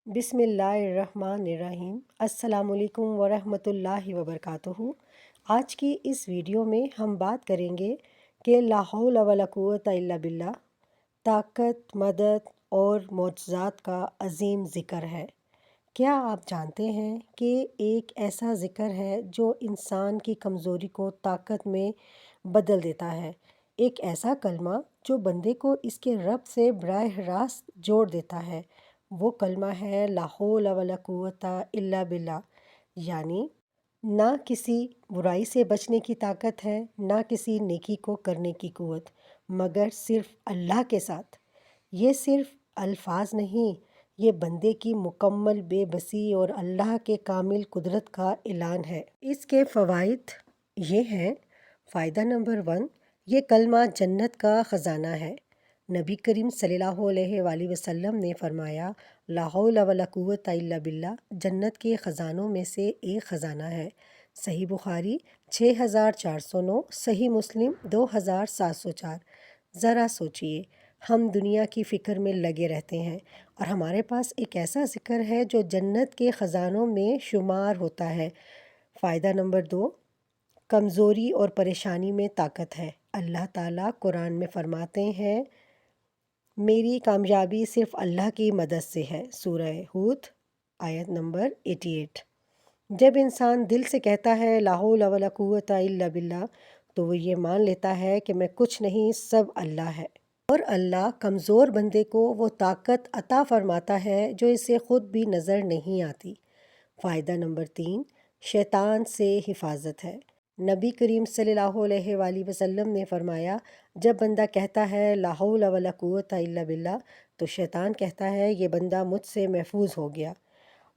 बिस्मिल्लाहिर्रहमानिर्रहीम। अस्सलाम वालेकुम वरहमतुल्लाहि वबरकातुहू। आज की इस वीडियो में हम बात करेंगे कि ला हौला वला कुव्वता इल्ला बिल्लाह, ताकत, मदद और मोजज़ात का अज़ीम ज़िक्र है। क्या आप जानते हैं कि एक ऐसा ज़िक्र है जो इंसान की कमज़ोरी को ताकत में बदल देता है, एक ऐसा कलमा जो बंदे को इसके रब से बराह रास्त जोड़ देता है। वो कलमा है ला हौला वला कुव्वता इल्ला बिल्लाह, यानी ना किसी बुराई से बचने की ताकत है, ना किसी नेकी को करने की कुव्वत, मगर सिर्फ़ अल्लाह के साथ। ये सिर्फ़ अल्फाज नहीं, ये बंदे की मुकम्मल बेबसी और अल्लाह के कामिल कुदरत का ऐलान है। इसके फ़वाइद ये हैं। फ़ायदा नंबर 1, ये कलमा जन्नत का ख़जाना है। नबी करीम सल्लल्लाहु अलैहि वसल्लम ने फरमाया, ला हौला वला कुव्वता इल्ला बिल्लाह जन्नत के ख़जानों में से एक ख़जाना है। सही बुखारी 6409, सही मुस्लिम 2704। ज़रा सोचिए, हम दुनिया की फ़िक्र में लगे रहते हैं और हमारे पास एक ऐसा ज़िक्र है जो जन्नत के ख़जानों में शुमार होता है। फ़ायदा नंबर 2, कमज़ोरी और परेशानी में ताकत है। अल्लाह ताला कुरान में फ़रमाते हैं, मेरी कामयाबी सिर्फ़ अल्लाह की मदद से है। सूरह हूद आयत नंबर 88। जब इंसान दिल से कहता है ला हौला वला कुव्वता इल्ला बिल्लाह, तो वो ये मान लेता है कि मैं कुछ नहीं, सब अल्लाह है। और अल्लाह कमज़ोर बंदे को वो ताकत अता फ़रमाता है जो इसे ख़ुद भी नज़र नहीं आती। फ़ायदा नंबर 3, शैतान से हिफाजत है। नबी करीम सल्लल्लाहु अलैहि वसल्लम ने फ़रमाया, जब बंदा कहता है ला हौला वला कुव्वता इल्ला बिल्लाह, तो शैतान कहता है ये बंदा मुझसे महफूज हो गया।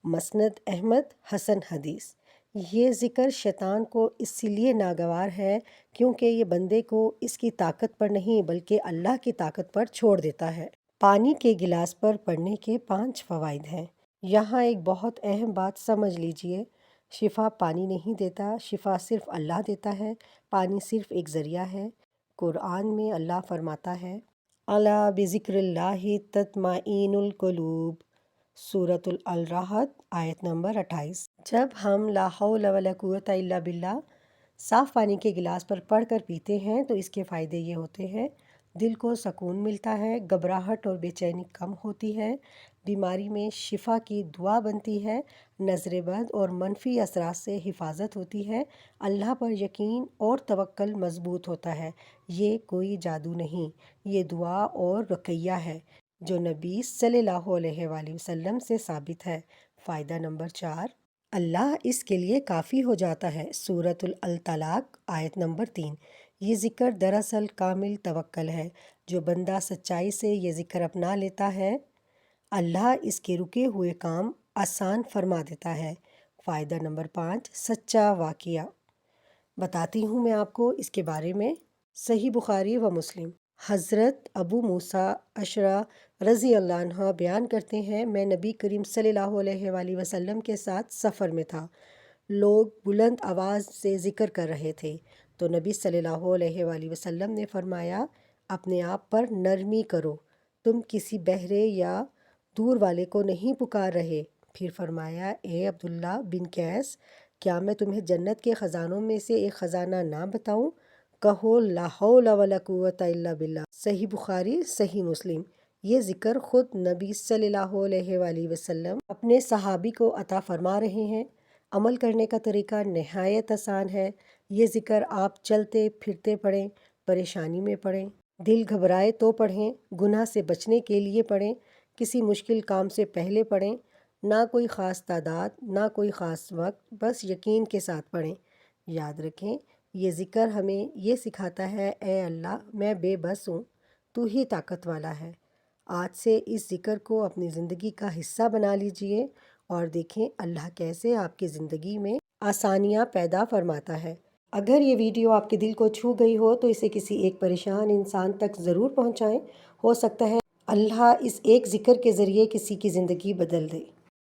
मसनद अहमद हसन हदीस। ये ज़िक्र शैतान को इसलिए नागवार है क्योंकि ये बंदे को इसकी ताकत पर नहीं बल्कि अल्लाह की ताकत पर छोड़ देता है। पानी के गिलास पर पड़ने के 5 फ़वाइद हैं। यहाँ एक बहुत अहम बात समझ लीजिए, शिफा पानी नहीं देता, शिफा सिर्फ़ अल्लाह देता है। पानी सिर्फ़ एक ज़रिया है। कुरान में अल्लाह फरमाता है, अला बिज़िक्रिल्लाहि तत्माइनुल कुलूब, सूरतुल अल-रहद आयत नंबर 28। जब हम ला हौला वला कुव्वता इल्ला बिल्लाह साफ़ पानी के गिलास पर पढ़कर पीते हैं तो इसके फ़ायदे ये होते हैं, दिल को सुकून मिलता है, घबराहट और बेचैनी कम होती है, बीमारी में शिफा की दुआ बनती है, नज़र बद और मनफी असरात से हिफाजत होती है, अल्लाह पर यकीन और तवक्कल मज़बूत होता है। ये कोई जादू नहीं, ये दुआ और रक़ैया है जो नबी सल्लल्लाहु अलैहि वसल्लम से साबित है। फ़ायदा नंबर 4, अल्लाह इसके लिए काफ़ी हो जाता है। सूरतुल अल-तलाक़ आयत नंबर 3। ये ज़िक्र दरअसल कामिल तवक्कल है। जो बंदा सच्चाई से ये ज़िक्र अपना लेता है, अल्लाह इसके रुके हुए काम आसान फरमा देता है। फ़ायदा नंबर 5, सच्चा वाक़या बताती हूँ मैं आपको इसके बारे में। सही बुखारी व मुस्लिम। हज़रत अबू मूसा अशरा रज़ी अल्लाह अन्हा बयान करते हैं, मैं नबी करीम सल्लल्लाहु अलैहि वसल्लम के साथ सफ़र में था। लोग बुलंद आवाज़ से ज़िक्र कर रहे थे तो नबी सल्लल्लाहु अलैहि वसल्लम ने फरमाया, अपने आप पर नरमी करो, तुम किसी बहरे या दूर वाले को नहीं पुकार रहे। फिर फरमाया, ए अब्दुल्ला बिन कैस, क्या मैं तुम्हें जन्नत के ख़जानों में से एक ख़जाना ना बताऊं? कहो ला हौला वला कुव्वता इल्ला बिल्लाह। सही बुखारी सही मुस्लिम। ये ज़िक्र ख़ुद नबी सल्लल्लाहु अलैहि वसल्लम अपने सहाबी को अता फ़रमा रहे हैं। अमल करने का तरीका नहायत आसान है। ये ज़िक्र आप चलते फिरते पढ़ें, परेशानी में पढ़ें, दिल घबराए तो पढ़ें, गुनाह से बचने के लिए पढ़ें, किसी मुश्किल काम से पहले पढ़ें। ना कोई ख़ास तादाद, ना कोई ख़ास वक्त, बस यकीन के साथ पढ़ें। याद रखें, ये ज़िक्र हमें ये सिखाता है, ए अल्लाह मैं बेबस हूँ, तू ही ताकत वाला है। आज से इस ज़िक्र को अपनी ज़िंदगी का हिस्सा बना लीजिए और देखें अल्लाह कैसे आपकी ज़िंदगी में आसानियाँ पैदा फरमाता है। अगर ये वीडियो आपके दिल को छू गई हो तो इसे किसी एक परेशान इंसान तक ज़रूर पहुँचाएँ। हो सकता है अल्लाह इस एक ज़िक्र के ज़रिए किसी की ज़िंदगी बदल दे।